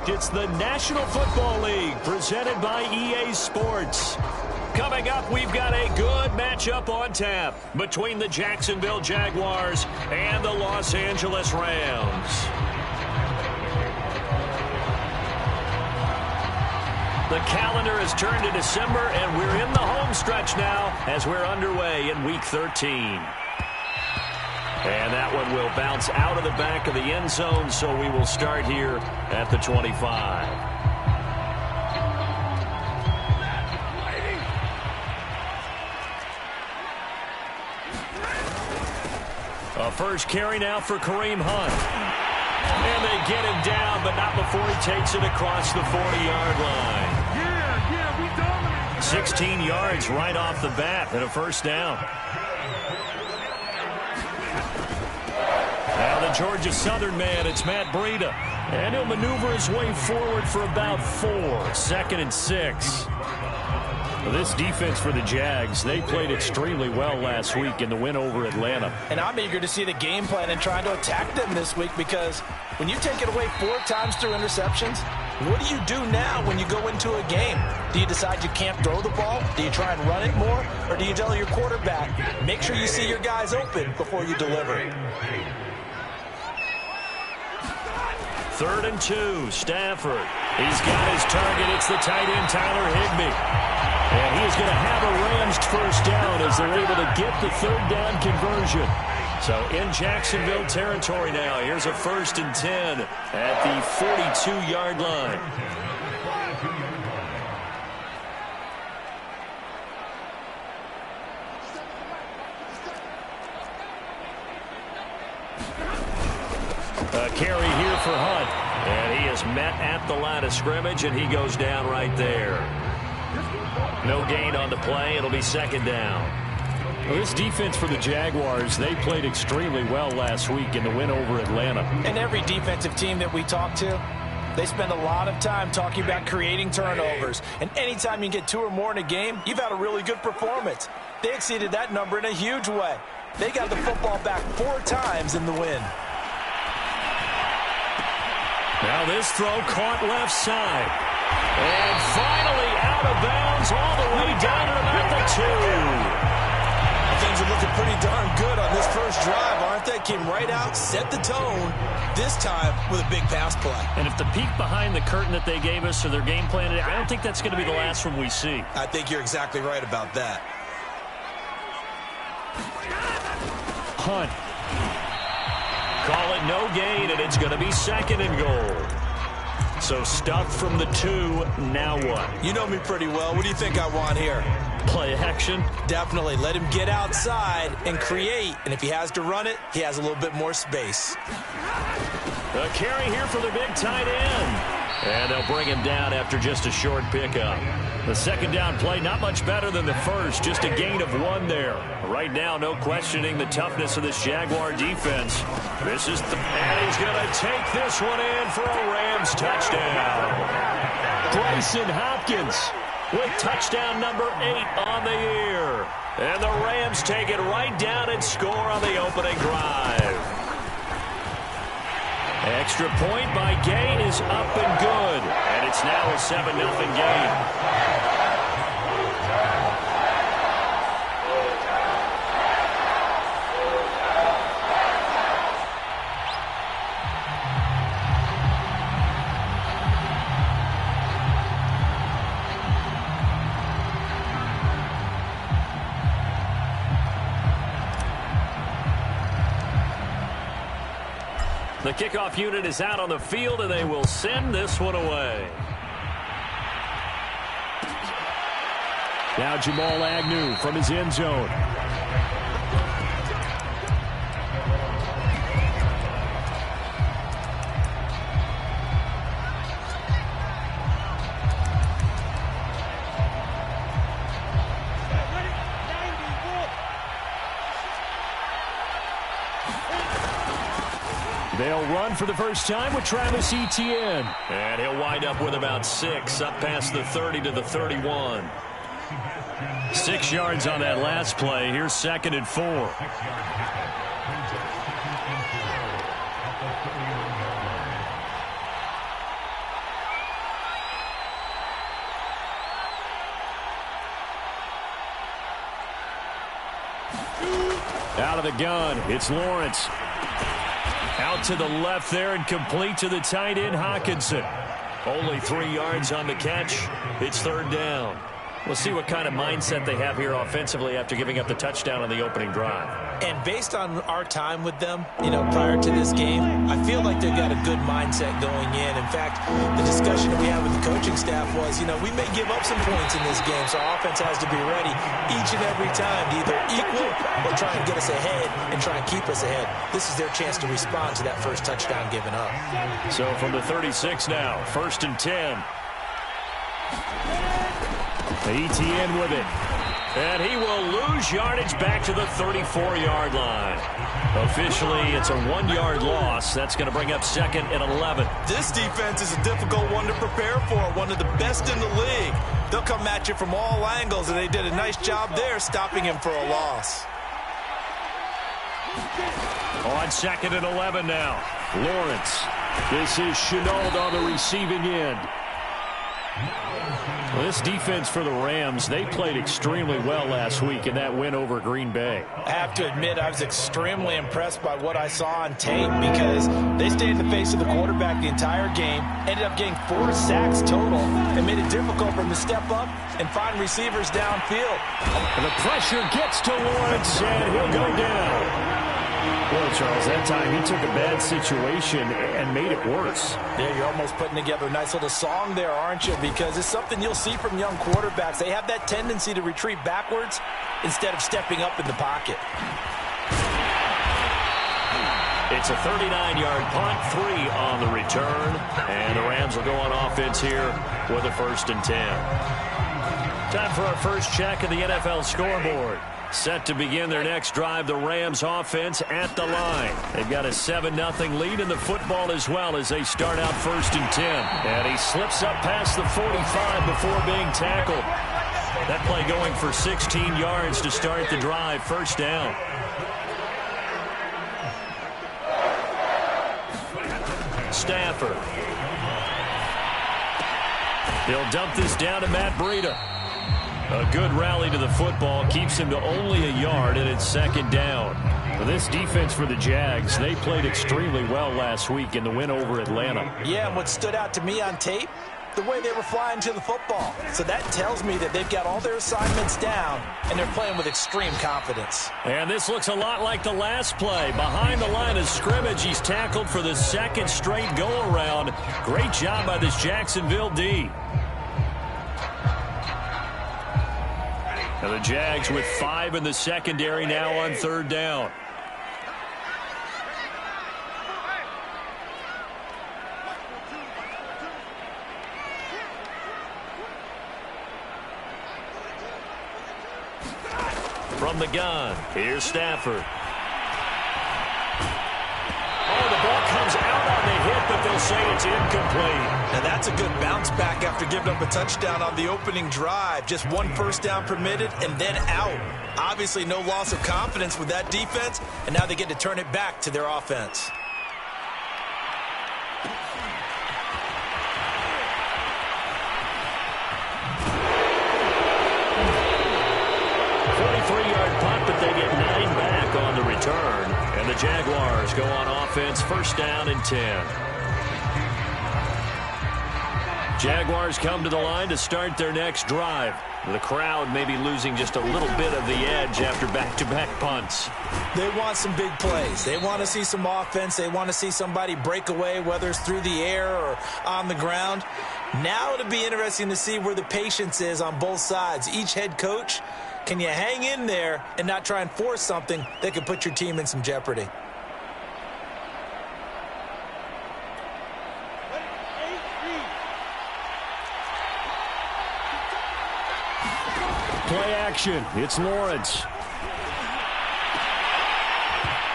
fact, it's the National Football League presented by EA Sports. Coming up, we've got a good matchup on tap between the Jacksonville Jaguars and the Los Angeles Rams. The calendar has turned to December, and we're in the home stretch now as we're underway in Week 13. And that one will bounce out of the back of the end zone, so we will start here at the 25. A first carry now for Kareem Hunt. And they get him down, but not before he takes it across the 40-yard line. We dominate. 16 yards right off the bat and a first down. Now the Georgia Southern man, it's Matt Breida. And he'll maneuver his way forward for about 4. 2nd and 6. This defense for the Jags, they played extremely well last week in the win over Atlanta. And I'm eager to see the game plan and try to attack them this week, because when you take it away 4 times through interceptions, what do you do now when you go into a game? Do you decide you can't throw the ball? Do you try and run it more? Or do you tell your quarterback, make sure you see your guys open before you deliver? 3rd and 2, Stafford. He's got his target. It's the tight end, Tyler Higbee. And he is going to have a Rams first down as they're able to get the 3rd down conversion. So in Jacksonville territory now, here's a 1st and 10 at the 42-yard line. A carry here for Hunt. And he is met at the line of scrimmage, and he goes down right there. No gain on the play. It'll be 2nd down. Well, this defense for the Jaguars, they played extremely well last week in the win over Atlanta. And every defensive team that we talk to, they spend a lot of time talking about creating turnovers. And anytime you get 2 or more in a game, you've had a really good performance. They exceeded that number in a huge way. They got the football back 4 times in the win. Now this throw caught left side. And finally out of bounds all the way down to about the 2. Things are looking pretty darn good on this first drive, aren't they? Came right out, set the tone, this time with a big pass play. And if the peek behind the curtain that they gave us or their game plan, I don't think that's going to be the last one we see. I think you're exactly right about that. Hunt. Call it no gain, and it's going to be 2nd and goal. So stuffed from the 2, now what? You know me pretty well. What do you think I want here? Play action? Definitely. Let him get outside and create. And if he has to run it, he has a little bit more space. A carry here for the big tight end. And they'll bring him down after just a short pickup. The 2nd down play, not much better than the first. Just a gain of 1 there. Right now, no questioning the toughness of this Jaguar defense. This is and he's going to take this one in for a Rams touchdown. Bryson Hopkins with touchdown number 8 on the year. And the Rams take it right down and score on the opening drive. Extra point by Gain is up and good. And it's now a 7-0 game. The kickoff unit is out on the field, and they will send this one away. Now Jamal Agnew from his end zone. They'll run for the first time with Travis Etienne. And he'll wind up with about 6, up past the 30 to the 31. 6 yards on that last play. Here's 2nd and 4. Out of the gun, it's Lawrence. Out to the left there and complete to the tight end, Hockenson. Only 3 yards on the catch. It's third down. We'll see what kind of mindset they have here offensively after giving up the touchdown on the opening drive. And based on our time with them, prior to this game, I feel like they've got a good mindset going in. In fact, the discussion that we had with the coaching staff was, we may give up some points in this game, so our offense has to be ready each and every time to either equal or try and get us ahead and try and keep us ahead. This is their chance to respond to that first touchdown given up. So from the 36 now, 1st and 10. ETN with it. And he will lose yardage back to the 34-yard line. Officially, it's a 1-yard loss. That's going to bring up 2nd and 11. This defense is a difficult one to prepare for, one of the best in the league. They'll come at you from all angles, and they did a nice job there stopping him for a loss. On 2nd and 11 now. Lawrence. This is Chenault on the receiving end. Well, this defense for the Rams, they played extremely well last week in that win over Green Bay. I have to admit, I was extremely impressed by what I saw on tape because they stayed in the face of the quarterback the entire game, ended up getting 4 sacks total, and made it difficult for them to step up and find receivers downfield. And the pressure gets to Lawrence, and he'll go down. Well, Charles, that time he took a bad situation and made it worse. Yeah, you're almost putting together a nice little song there, aren't you? Because it's something you'll see from young quarterbacks. They have that tendency to retreat backwards instead of stepping up in the pocket. It's a 39-yard punt, 3 on the return. And the Rams will go on offense here with a 1st and 10. Time for our first check of the NFL scoreboard. Set to begin their next drive, the Rams offense at the line. They've got a 7-0 lead in the football as well as they start out 1st and 10. And he slips up past the 45 before being tackled. That play going for 16 yards to start the drive, 1st down. Stafford. He'll dump this down to Matt Breida. A good rally to the football keeps him to only a yard, and it's 2nd down. For this defense for the Jags, they played extremely well last week in the win over Atlanta. Yeah, and what stood out to me on tape, the way they were flying to the football. So that tells me that they've got all their assignments down, and they're playing with extreme confidence. And this looks a lot like the last play. Behind the line of scrimmage, he's tackled for the 2nd straight go-around. Great job by this Jacksonville D. And the Jags with 5 in the secondary now on 3rd down. From the gun, here's Stafford. Oh, the ball comes out on the hit, but they'll say it's incomplete. Now that's a good bounce back after giving up a touchdown on the opening drive. Just 1 first down permitted and then out. Obviously no loss of confidence with that defense, and now they get to turn it back to their offense. But they get 9 back on the return. And the Jaguars go on offense, 1st down and 10. Jaguars come to the line to start their next drive. The crowd may be losing just a little bit of the edge after back-to-back punts. They want some big plays. They want to see some offense. They want to see somebody break away, whether it's through the air or on the ground. Now it'll be interesting to see where the patience is on both sides. Each head coach, can you hang in there and not try and force something that could put your team in some jeopardy? Play action. It's Lawrence.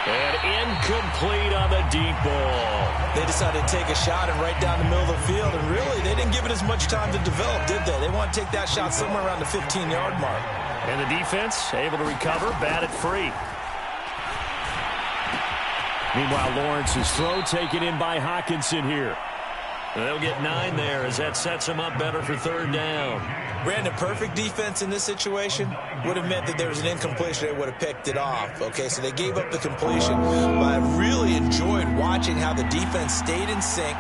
And incomplete on the deep ball. They decided to take a shot and right down the middle of the field, and really, they didn't give it as much time to develop, did they? They want to take that shot somewhere around the 15-yard mark. And the defense able to recover, batted free. Meanwhile, Lawrence's throw taken in by Hockenson here. They'll get 9 there as that sets them up better for third down. Brandon, perfect defense in this situation would have meant that there was an incompletion. They would have picked it off. Okay, so they gave up the completion. But I really enjoyed watching how the defense stayed in sync,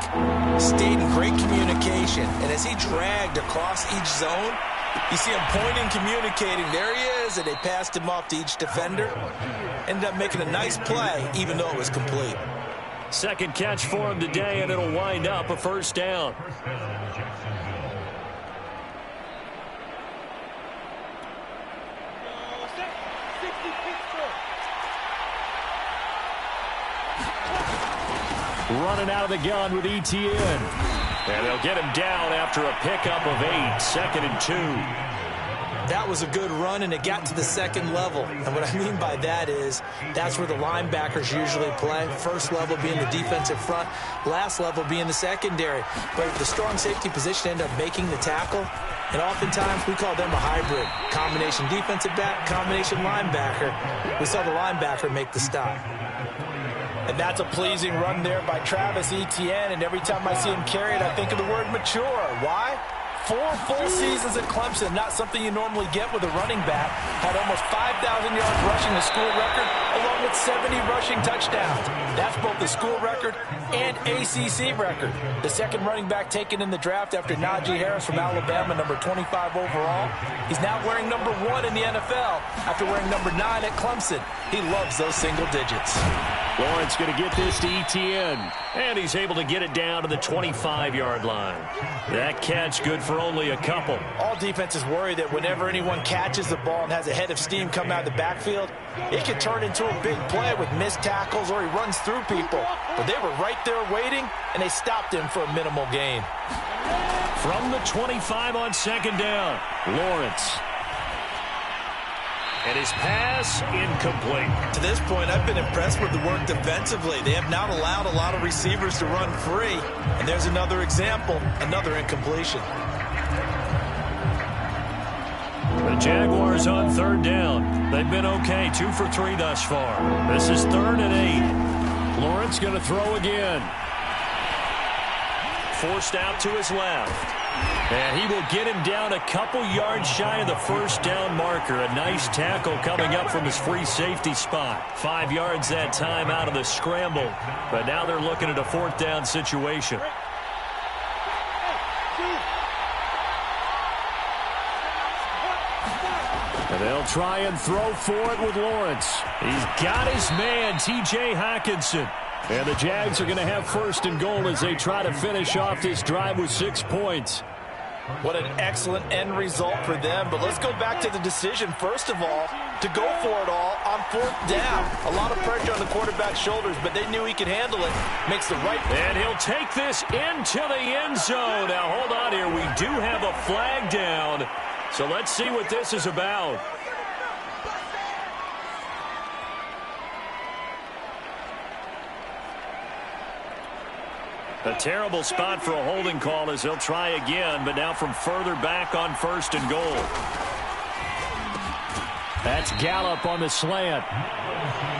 stayed in great communication. And as he dragged across each zone, you see him pointing, communicating. There he is, and they passed him off to each defender. Ended up making a nice play, even though it was complete. Second catch for him today, and it'll wind up a first down. Running out of the gun with ETN. And they'll get him down after a pickup of 8, 2nd and 2. That was a good run, and it got to the second level. And what I mean by that is that's where the linebackers usually play. First level being the defensive front, last level being the secondary. But the strong safety position ended up making the tackle, and oftentimes we call them a hybrid. Combination defensive back, combination linebacker. We saw the linebacker make the stop. And that's a pleasing run there by Travis Etienne, and every time I see him carry it, I think of the word mature. Why? 4 full seasons at Clemson, not something you normally get with a running back. Had almost 5,000 yards rushing, the school record, along with 70 rushing touchdowns. That's both the school record and ACC record. The second running back taken in the draft after Najee Harris from Alabama, number 25 overall. He's now wearing number 1 in the NFL after wearing number 9 at Clemson. He loves those single digits. Lawrence going to get this to ETN, and he's able to get it down to the 25-yard line. That catch good for only a couple. All defenses worry that whenever anyone catches the ball and has a head of steam come out of the backfield, it could turn into a big play with missed tackles or he runs through people. But they were right there waiting, and they stopped him for a minimal gain. From the 25 on second down, Lawrence. And his pass incomplete. To this point, I've been impressed with the work defensively. They have not allowed a lot of receivers to run free. And there's another example, another incompletion. The Jaguars on third down. They've been okay, 2 for 3 thus far. This is 3rd and 8. Lawrence going to throw again. Forced out to his left. And he will get him down a couple yards shy of the first down marker. A nice tackle coming up from his free safety spot. 5 yards that time out of the scramble. But now they're looking at a 4th down situation. And they'll try and throw for it with Lawrence. He's got his man, T.J. Hockenson. And the Jags are going to have 1st and goal as they try to finish off this drive with 6 points. What an excellent end result for them. But let's go back to the decision, first of all, to go for it all on 4th down. A lot of pressure on the quarterback's shoulders, but they knew he could handle it. Makes the right. And he'll take this into the end zone. Now, hold on here. We do have a flag down. So let's see what this is about. A terrible spot for a holding call as they'll try again, but now from further back on 1st and goal. That's Gallup on the slant.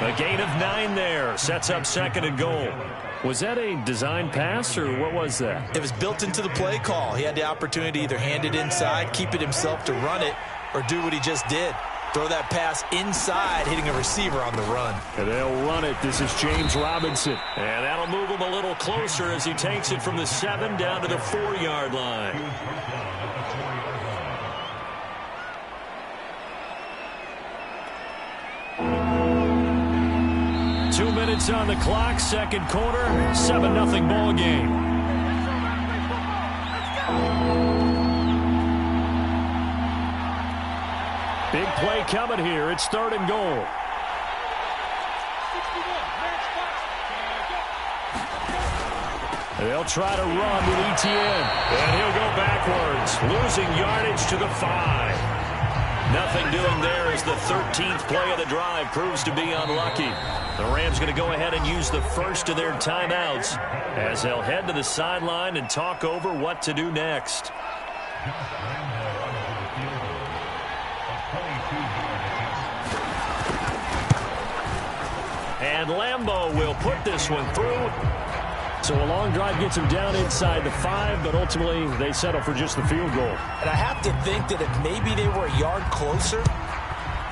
A gain of 9 there. Sets up 2nd and goal. Was that a design pass, or what was that? It was built into the play call. He had the opportunity to either hand it inside, keep it himself to run it, or do what he just did. Throw that pass inside, hitting a receiver on the run. And they'll run it. This is James Robinson. And that'll move him a little closer as he takes it from the 7 down to the 4-yard line. Two minutes on the clock, second quarter, 7-0 ball game. Big play coming here. It's 3rd and goal. They'll try to run with ETN. And he'll go backwards, losing yardage to the 5. Nothing doing there as the 13th play of the drive proves to be unlucky. The Rams going to go ahead and use the first of their timeouts as they'll head to the sideline and talk over what to do next. And Lambeau will put this one through. So a long drive gets them down inside the 5, but ultimately they settle for just the field goal. And I have to think that if maybe they were a yard closer,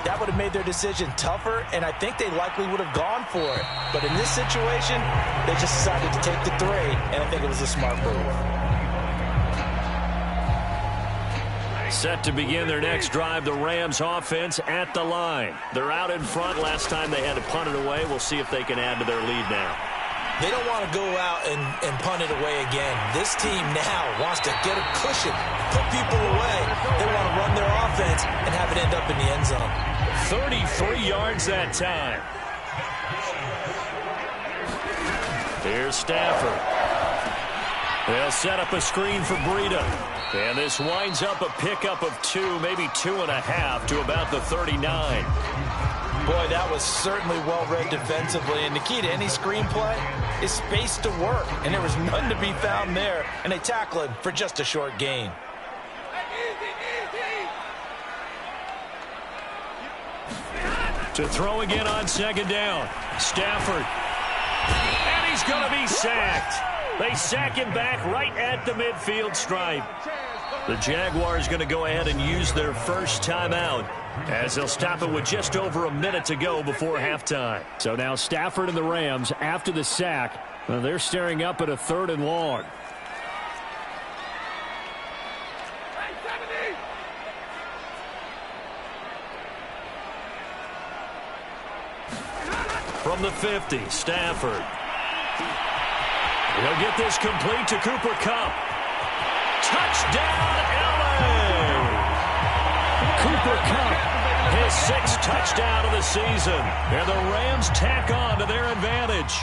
that would have made their decision tougher, and I think they likely would have gone for it. But in this situation, they just decided to take the 3, and I think it was a smart move. Set to begin their next drive, the Rams offense at the line. They're out in front. Last time they had to punt it away. We'll see if they can add to their lead now. They don't want to go out and punt it away again. This team now wants to get a cushion, put people away. They want to run their offense and have it end up in the end zone. 33 yards that time. Here's Stafford. They'll set up a screen for Breida. And this winds up a pickup of 2, maybe 2.5 to about the 39. Boy, that was certainly well-read defensively, and the key to any screenplay is space to work, and there was none to be found there, and they tackle him for just a short gain. To throw again on second down. Stafford. And he's going to be sacked. They sack him back right at the midfield stripe. The Jaguars going to go ahead and use their first timeout, as they'll stop it with just over a minute to go before halftime. So now Stafford and the Rams, after the sack, they're staring up at a 3rd and long. From the 50, Stafford. He'll get this complete to Cooper Kupp. Touchdown, LA! Cooper Kupp, his 6th touchdown of the season. And the Rams tack on to their advantage.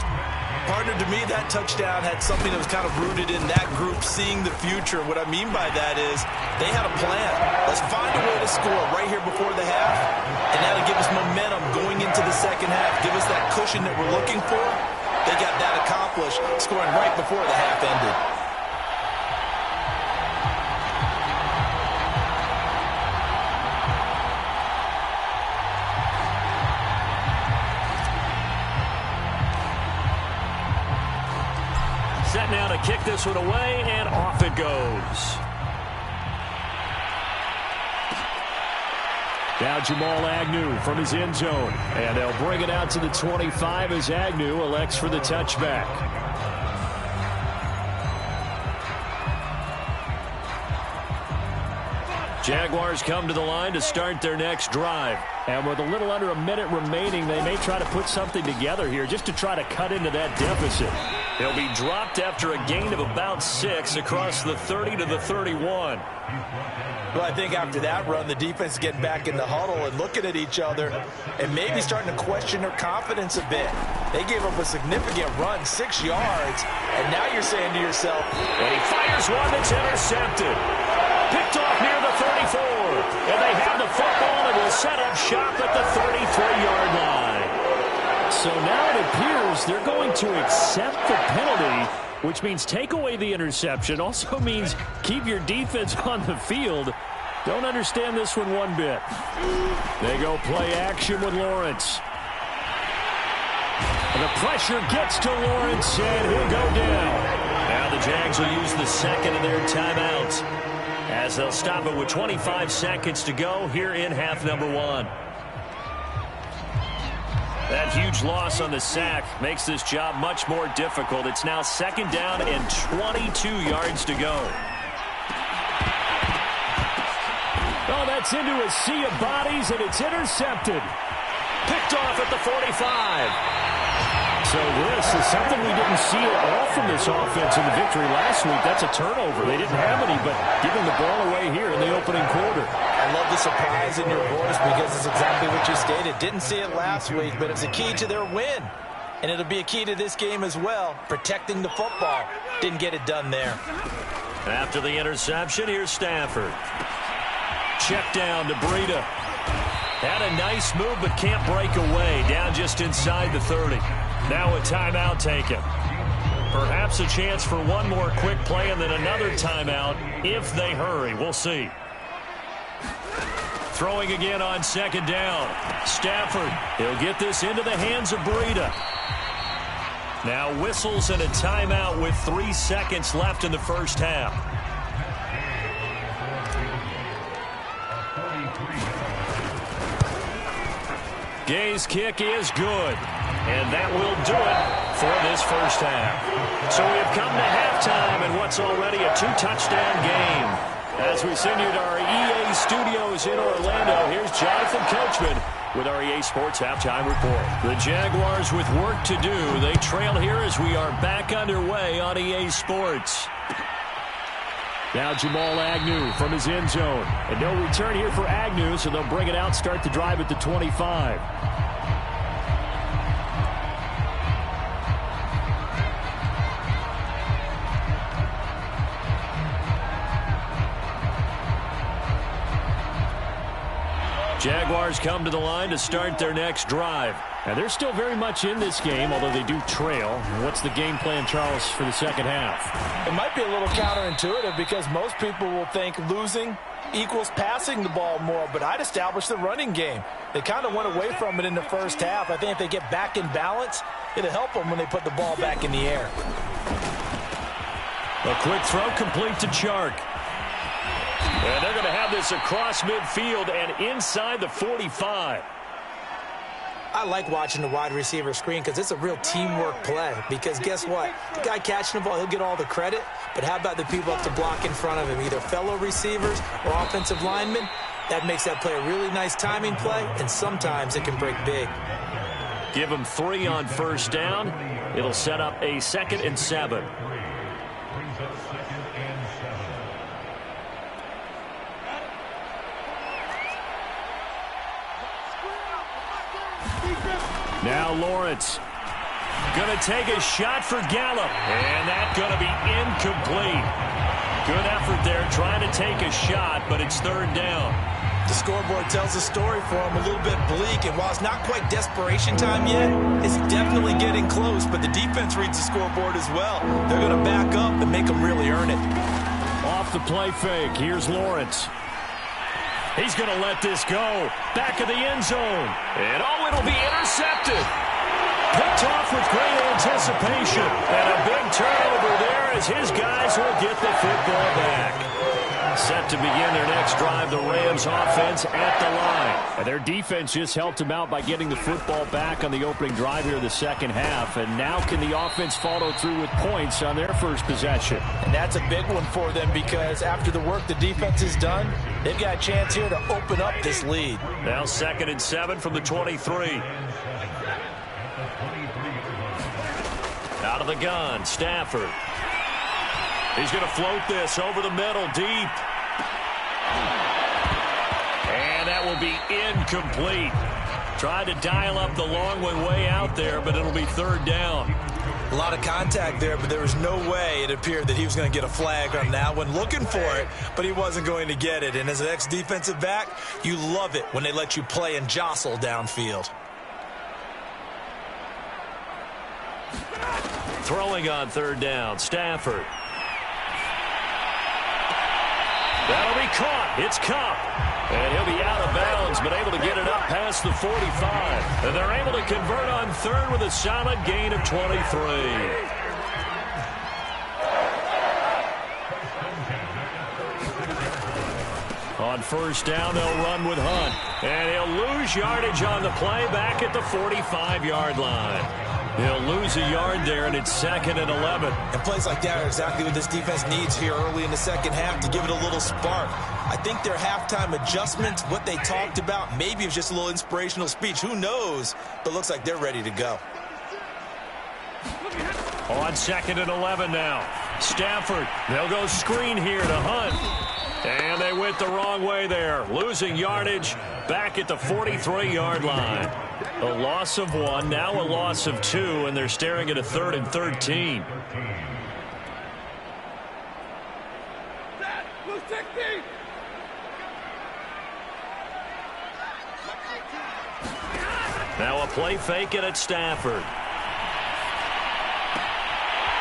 Partner, to me, that touchdown had something that was kind of rooted in that group seeing the future. What I mean by that is they had a plan. Let's find a way to score right here before the half, and that'll give us momentum going into the second half. Give us that cushion that we're looking for. They got that accomplished, scoring right before the half ended. Set now to kick this one away, and off it goes. Now Jamal Agnew from his end zone. And they'll bring it out to the 25 as Agnew elects for the touchback. Jaguars come to the line to start their next drive. And with a little under a minute remaining, they may try to put something together here just to try to cut into that deficit. He'll be dropped after a gain of about 6 across the 30 to the 31. Well, I think after that run, the defense is getting back in the huddle and looking at each other and maybe starting to question their confidence a bit. They gave up a significant run, 6 yards, and now you're saying to yourself, and he fires one that's intercepted. Picked off near the 34. And they have the football and will set up shop at the 33-yard line. So now it appears they're going to accept the penalty, which means take away the interception. Also means keep your defense on the field. Don't understand this one bit. They go play action with Lawrence. And the pressure gets to Lawrence, and he'll go down. Now the Jags will use the second of their timeouts, as they'll stop it with 25 seconds to go here in half number 1. That huge loss on the sack makes this job much more difficult. It's now second down and 22 yards to go. Oh, that's into a sea of bodies, and it's intercepted. Picked off at the 45. So this is something we didn't see at all from this offense in the victory last week. That's a turnover. They didn't have any, but giving the ball away here in the opening quarter. I love the surprise in your voice because it's exactly what you stated. Didn't see it last week, but it's a key to their win. And it'll be a key to this game as well, protecting the football. Didn't get it done there. After the interception, here's Stafford. Check down to Breida. Had a nice move, but can't break away. Down just inside the 30. Now a timeout taken. Perhaps a chance for one more quick play and then another timeout if they hurry. We'll see. Throwing again on second down. Stafford, he'll get this into the hands of Breida. Now whistles and a timeout with 3 seconds left in the first half. Gay's kick is good. And that will do it for this first half. So we have come to halftime in what's already a 2-touchdown game. As we send you to our EA studios in Orlando, here's Jonathan Coachman with our EA Sports Halftime Report. The Jaguars with work to do. They trail here as we are back underway on EA Sports. Now Jamal Agnew from his end zone. And no return here for Agnew, so they'll bring it out, start the drive at the 25. Jaguars come to the line to start their next drive. And they're still very much in this game, although they do trail. What's the game plan, Charles, for the second half? It might be a little counterintuitive because most people will think losing equals passing the ball more, but I'd establish the running game. They kind of went away from it in the first half. I think if they get back in balance, it'll help them when they put the ball back in the air. A quick throw complete to Chark. And they're going to have this across midfield and inside the 45. I like watching the wide receiver screen because it's a real teamwork play. Because guess what? The guy catching the ball, he'll get all the credit. But how about the people up to block in front of him, either fellow receivers or offensive linemen? That makes that play a really nice timing play, and sometimes it can break big. Give him 3 on first down. It'll set up a 2nd and 7. Now Lawrence going to take a shot for Gallup, and that's going to be incomplete. Good effort there trying to take a shot, but it's 3rd down. The scoreboard tells a story for him, a little bit bleak, and while it's not quite desperation time yet, it's definitely getting close, but the defense reads the scoreboard as well. They're going to back up and make them really earn it. Off the play fake, here's Lawrence. He's going to let this go. Back of the end zone. And oh, it'll be intercepted. Picked off with great anticipation. And a big turnover there as his guys will get the football back. Set to begin their next drive, the Rams offense at the line. And their defense just helped them out by getting the football back on the opening drive here in the second half. And now can the offense follow through with points on their first possession? And that's a big one for them because after the work the defense has done, they've got a chance here to open up this lead. Now 2nd and 7 from the 23. Out of the gun, Stafford. He's going to float this over the middle, deep. And that will be incomplete. Tried to dial up the long one way out there, but it'll be 3rd down. A lot of contact there, but there was no way it appeared that he was going to get a flag on that one. Looking for it, but he wasn't going to get it. And as an ex-defensive back, you love it when they let you play and jostle downfield. Throwing on 3rd down, Stafford. That'll be caught. It's Kupp. And he'll be out of bounds, but able to get it up past the 45. And they're able to convert on 3rd with a solid gain of 23. On 1st down, they'll run with Hunt. And he'll lose yardage on the play back at the 45-yard line. He'll lose a yard there, and it's 2nd and 11. And plays like that are exactly what this defense needs here early in the second half to give it a little spark. I think their halftime adjustment, what they talked about, maybe it was just a little inspirational speech. Who knows? But looks like they're ready to go. On 2nd and 11 now. Stafford, they'll go screen here to Hunt. And they went the wrong way there. Losing yardage back at the 43-yard line. A loss of 1, now a loss of 2, and they're staring at a 3rd and 13. Now a play fake it at Stafford.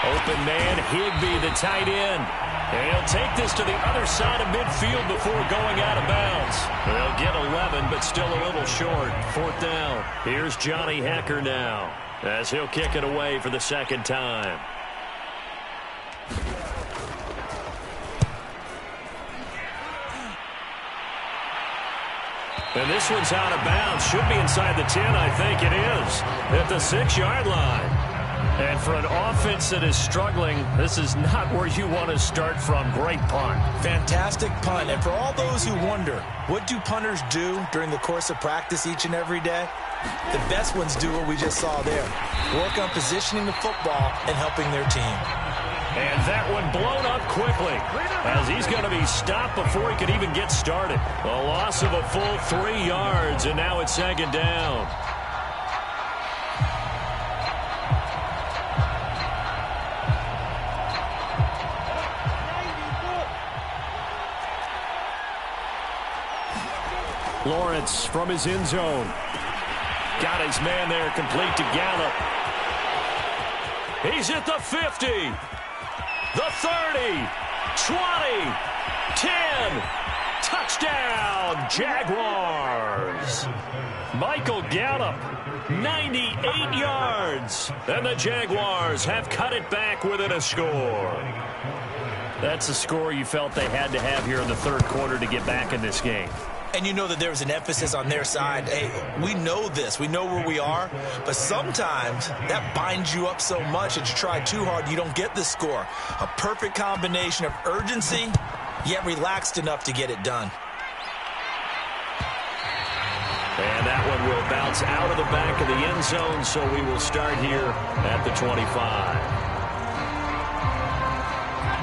Open man, Higbee, the tight end. And he'll take this to the other side of midfield before going out of bounds. They'll get 11, but still a little short. 4th down. Here's Johnny Hekker now. as he'll kick it away for the second time. And this one's out of bounds. Should be inside the 10, I think it is, at the 6-yard line. And for an offense that is struggling, this is not where you want to start from. Great punt. Fantastic punt. And for all those who wonder, what do punters do during the course of practice each and every day? The best ones do what we just saw there. Work on positioning the football and helping their team. And that one blown up quickly as he's going to be stopped before he could even get started. A loss of a full 3 yards, and now it's second down. Lawrence from his end zone. Got his man there, complete to Gallup. He's at the 50, the 30, 20, 10. Touchdown, Jaguars. Michael Gallup, 98 yards. And the Jaguars have cut it back within a score. That's a score you felt they had to have here in the third quarter to get back in this game. And you know that there was an emphasis on their side. Hey, we know this. We know where we are. But sometimes that binds you up so much that you try too hard, you don't get the score. A perfect combination of urgency, yet relaxed enough to get it done. And that one will bounce out of the back of the end zone, so we will start here at the 25.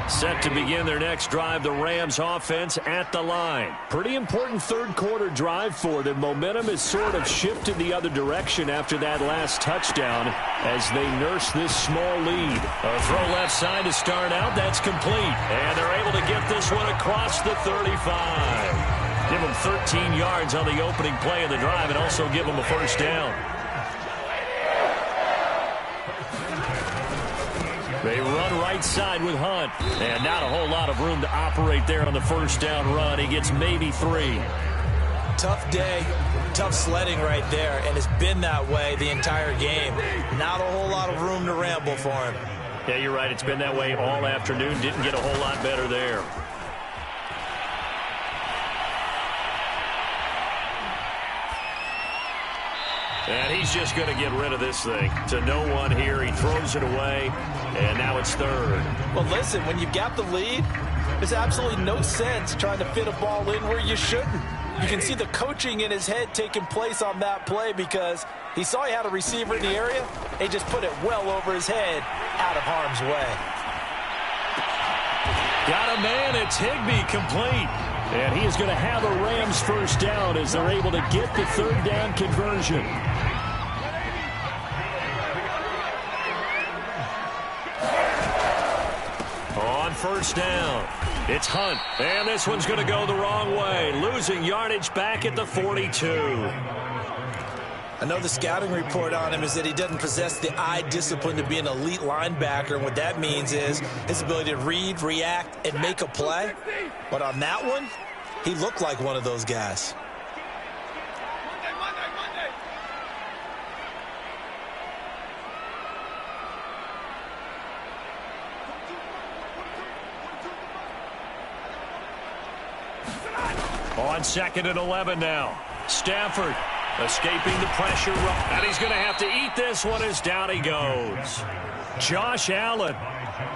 Set to begin their next drive, the Rams offense at the line. Pretty important third quarter drive for them. Momentum has sort of shifted the other direction after that last touchdown as they nurse this small lead. A throw left side to start out. That's complete. And they're able to get this one across the 35. Give them 13 yards on the opening play of the drive and also give them a first down. They run right side with Hunt. And not a whole lot of room to operate there on the first down run. He gets maybe 3. Tough day, tough sledding right there, and it's been that way the entire game. Not a whole lot of room to ramble for him. Yeah, you're right. It's been that way all afternoon. Didn't get a whole lot better there. And he's just going to get rid of this thing to no one here. He throws it away, and now it's third. Well, listen, when you've got the lead, there's absolutely no sense trying to fit a ball in where you shouldn't. You can see the coaching in his head taking place on that play because he saw he had a receiver in the area. He just put it well over his head, out of harm's way. Got a man. It's Higbee, complete. And he is going to have a Rams first down as they're able to get the third down conversion. On first down, it's Hunt. And this one's going to go the wrong way. Losing yardage back at the 42. I know the scouting report on him is that he doesn't possess the eye discipline to be an elite linebacker. And what that means is his ability to read, react, and make a play. But on that one, he looked like one of those guys. On 2nd and 11 now. Stafford escaping the pressure. And he's going to have to eat this one as down he goes. Josh Allen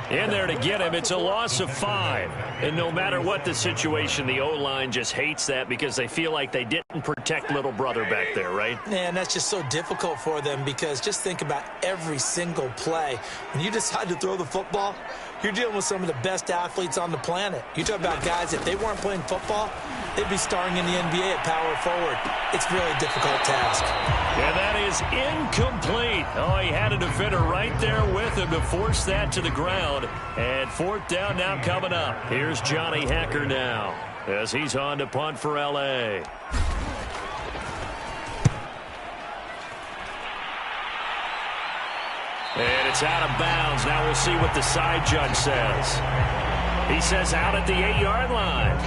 in there to get him. It's a loss of 5. And no matter what the situation, the O-line just hates that because they feel like they didn't protect little brother back there, right? And that's just so difficult for them because just think about every single play. When you decide to throw the football, you're dealing with some of the best athletes on the planet. You talk about guys, if they weren't playing football, they'd be starring in the NBA at power forward. It's really a difficult task. And that is incomplete. Oh, he had a defender right there with him to force that to the ground. And 4th down now coming up. Here's Johnny Hecker now as he's on to punt for L.A. And it's out of bounds. Now we'll see what the side judge says. He says out at the 8-yard line.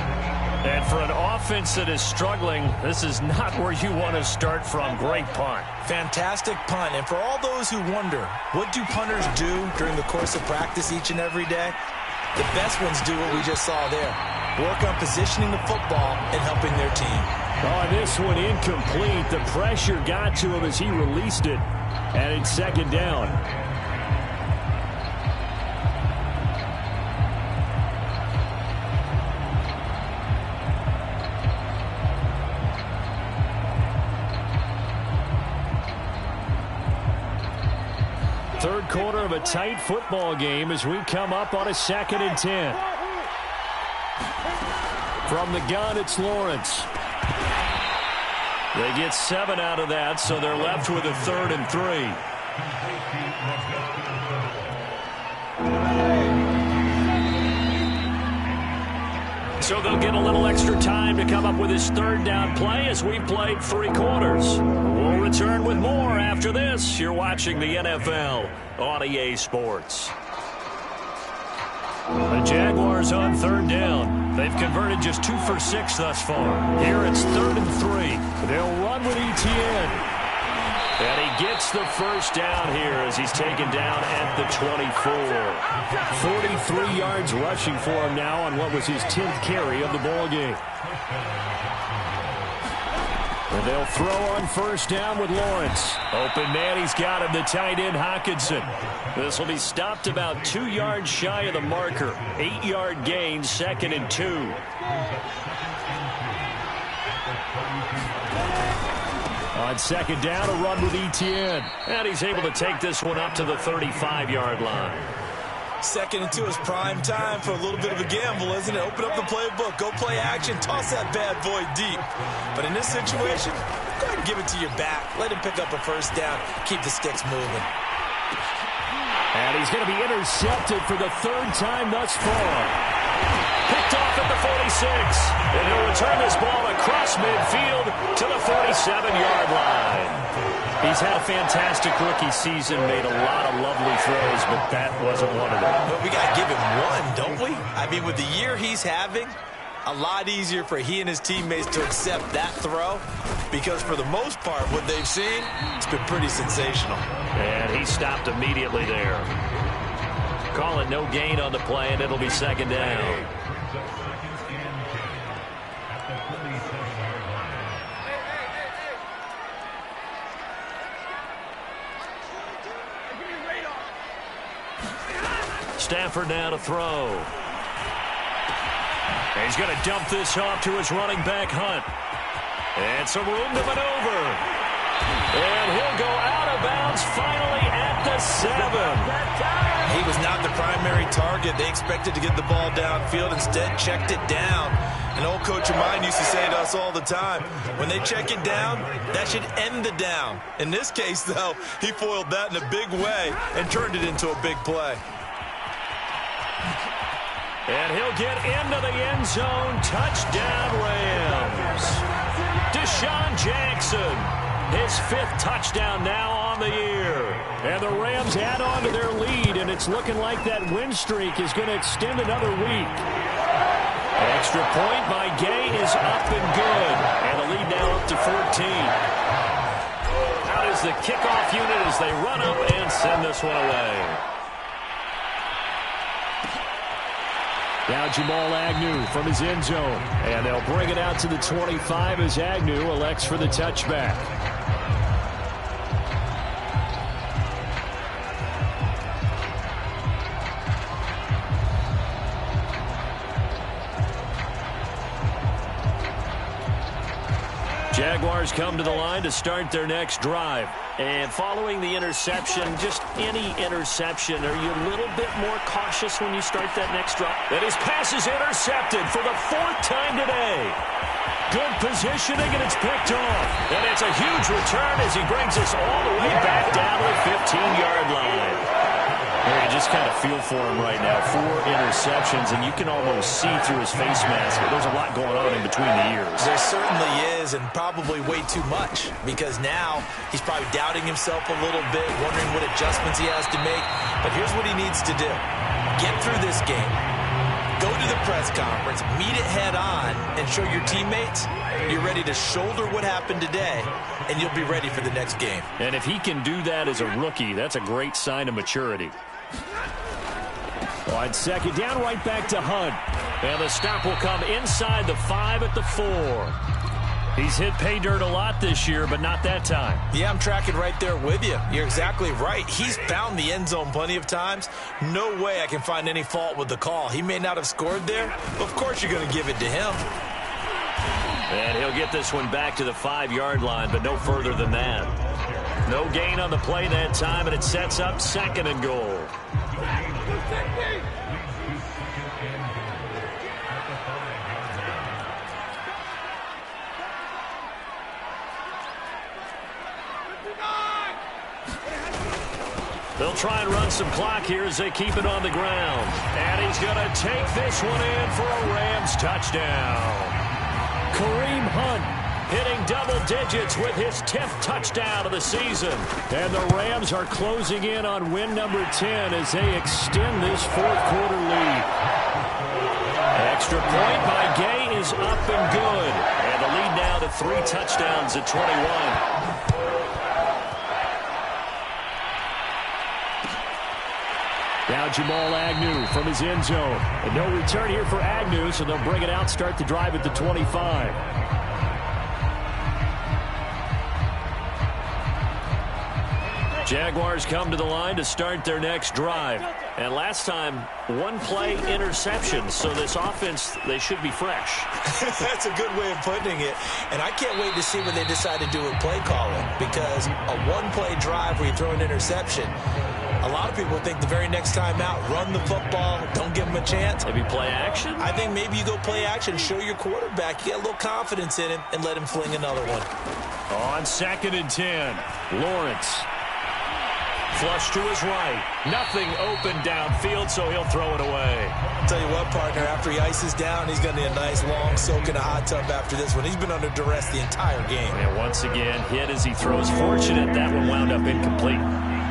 And for an offense that is struggling, this is not where you want to start from. Great punt. Fantastic punt. And for all those who wonder, what do punters do during the course of practice each and every day? The best ones do what we just saw there. Work on positioning the football and helping their team. Oh, this one incomplete. The pressure got to him as he released it. And it's second down. Third quarter of a tight football game as we come up on a 2nd and 10. From the gun, it's Lawrence. They get 7 out of that, so they're left with a 3rd and 3. So they'll get a little extra time to come up with his 3rd down play as we played 3 quarters. We'll return with more after this. You're watching the NFL on EA Sports. The Jaguars on 3rd down. They've converted just 2 for 6 thus far. Here it's 3rd and 3. They'll run with Etienne. And he gets the first down here as he's taken down at the 24. 43 yards rushing for him now on what was his 10th carry of the ball game. And they'll throw on first down with Lawrence. Open man, he's got him, the tight end Hockenson. This will be stopped about 2 yards shy of the marker. 8-yard gain, 2nd and 2. On 2nd down, a run with Etienne. And he's able to take this one up to the 35-yard line. 2nd and 2 is prime time for a little bit of a gamble, isn't it? Open up the playbook, go play action, toss that bad boy deep. But in this situation, go ahead and give it to your back. Let him pick up a first down. Keep the sticks moving. And he's going to be intercepted for the 3rd time thus far. Picked off at the 46. And he'll return this ball across midfield to the 47-yard line. He's had a fantastic rookie season, made a lot of lovely throws, but that wasn't one of them. But we got to give him one, don't we? I mean, with the year he's having, a lot easier for he and his teammates to accept that throw because for the most part, what they've seen, it's been pretty sensational. And he stopped immediately there. Call it no gain on the play, and it'll be 2nd down. Stafford now to throw. And he's going to dump this off to his running back, Hunt. And some room to maneuver. And he'll go out of bounds finally at the 7. He was not the primary target. They expected to get the ball downfield. Instead, checked it down. An old coach of mine used to say to us all the time, when they check it down, that should end the down. In this case, though, he foiled that in a big way and turned it into a big play. And he'll get into the end zone. Touchdown, Rams. Deshaun Jackson, his 5th touchdown now on the year. And the Rams add on to their lead, and it's looking like that win streak is going to extend another week. Extra point by Gay is up and good. And the lead now up to 14. Out is the kickoff unit as they run up and send this one away. Now Jamal Agnew from his end zone. And they'll bring it out to the 25 as Agnew elects for the touchback. Jaguars come to the line to start their next drive. And following the interception, just any interception, are you a little bit more cautious when you start that next drive? And his pass is intercepted for the 4th time today. Good positioning, and it's picked off. And it's a huge return as he brings us all the way back down to the 15-yard line. You just kind of feel for him right now. 4 interceptions, and you can almost see through his face mask. There's a lot going on in between the ears. There certainly is, and probably way too much, because now he's probably doubting himself a little bit, wondering what adjustments he has to make. But here's what he needs to do. Get through this game. Go to the press conference, meet it head on, and show your teammates you're ready to shoulder what happened today, and you'll be ready for the next game. And if he can do that as a rookie, that's a great sign of maturity. On second down, right back to Hunt. And the stop will come inside the 5 at the 4. He's hit pay dirt a lot this year, but not that time. Yeah, I'm tracking right there with you. You're exactly right. He's found the end zone plenty of times. No way I can find any fault with the call. He may not have scored there, but of course you're going to give it to him. And he'll get this one back to the 5-yard line, but no further than that. No gain on the play that time, and it sets up 2nd and goal. They'll try and run some clock here as they keep it on the ground. And he's going to take this one in for a Rams touchdown. Kareem Hunt hitting double digits with his 10th touchdown of the season. And the Rams are closing in on win number 10 as they extend this 4th quarter lead. Extra point by Gay is up and good. And the lead now to 3 touchdowns at 21. Now Jamal Agnew from his end zone. And no return here for Agnew, so they'll bring it out, start the drive at the 25. Jaguars come to the line to start their next drive. And last time, 1-play interception. So this offense, they should be fresh. That's a good way of putting it. And I can't wait to see what they decide to do with play calling. Because a 1-play drive where you throw an interception, a lot of people think the very next time out, run the football, don't give them a chance. Maybe play action? I think maybe you go play action, show your quarterback, you get a little confidence in him, and let him fling another one. On 2nd and 10, Lawrence. Flush to his right. Nothing open downfield, so he'll throw it away. I'll tell you what, partner, after he ices down, he's going to need a nice long soak in a hot tub after this one. He's been under duress the entire game. And once again, hit as he throws. Fortunate that one wound up incomplete.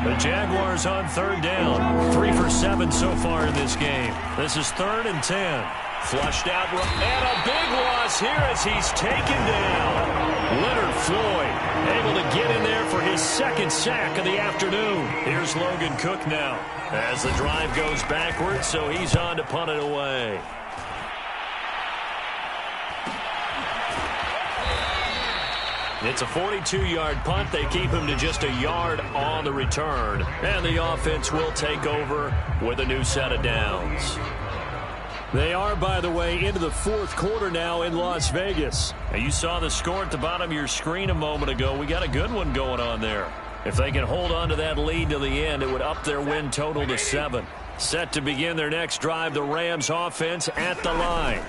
The Jaguars on 3rd down. 3 for 7 so far in this game. This is 3rd and 10. Flushed out, and a big loss here as he's taken down. Leonard Floyd able to get in there for his 2nd sack of the afternoon. Here's Logan Cook now as the drive goes backwards, so he's on to punt it away. It's a 42-yard punt. They keep him to just a yard on the return. And the offense will take over with a new set of downs. They are, by the way, into the 4th quarter now in Las Vegas. And you saw the score at the bottom of your screen a moment ago. We got a good one going on there. If they can hold on to that lead to the end, it would up their win total to 7. Set to begin their next drive, the Rams offense at the line.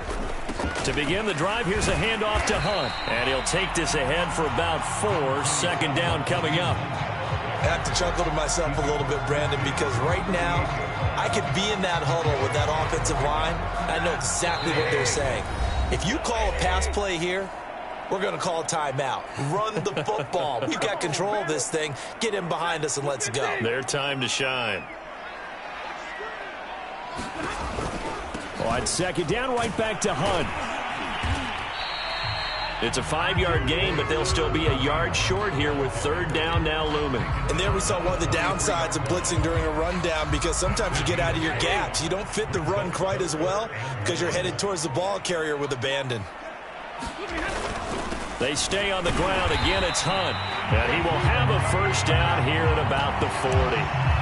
To begin the drive, here's a handoff to Hunt. And he'll take this ahead for about 4. 2nd down coming up. I have to chuckle to myself a little bit, Brandon, because right now I could be in that huddle with that offensive line. I know exactly what they're saying. If you call a pass play here, we're going to call a timeout. Run the football. We've got control of this thing. Get in behind us and let's go. Their time to shine. On 2nd down, right back to Hunt. It's a 5-yard gain, but they'll still be a yard short here with 3rd down now looming. And there we saw one of the downsides of blitzing during a rundown, because sometimes you get out of your gaps. You don't fit the run quite as well because you're headed towards the ball carrier with abandon. They stay on the ground. Again, it's Hunt. And he will have a 1st down here at about the 40.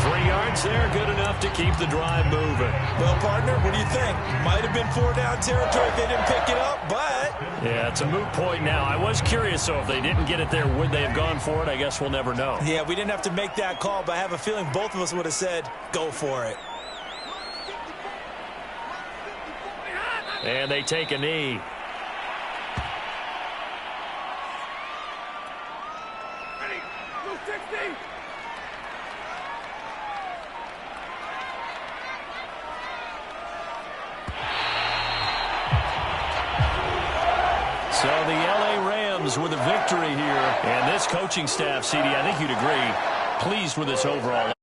3 yards there, good enough to keep the drive moving. Well, partner, what do you think? Might have been 4-down territory if they didn't pick it up, but... Yeah, it's a moot point now. I was curious, so if they didn't get it there, would they have gone for it? I guess we'll never know. Yeah, we didn't have to make that call, but I have a feeling both of us would have said, go for it. And they take a knee. So the L.A. Rams with a victory here. And this coaching staff, CD, I think you'd agree, pleased with this overall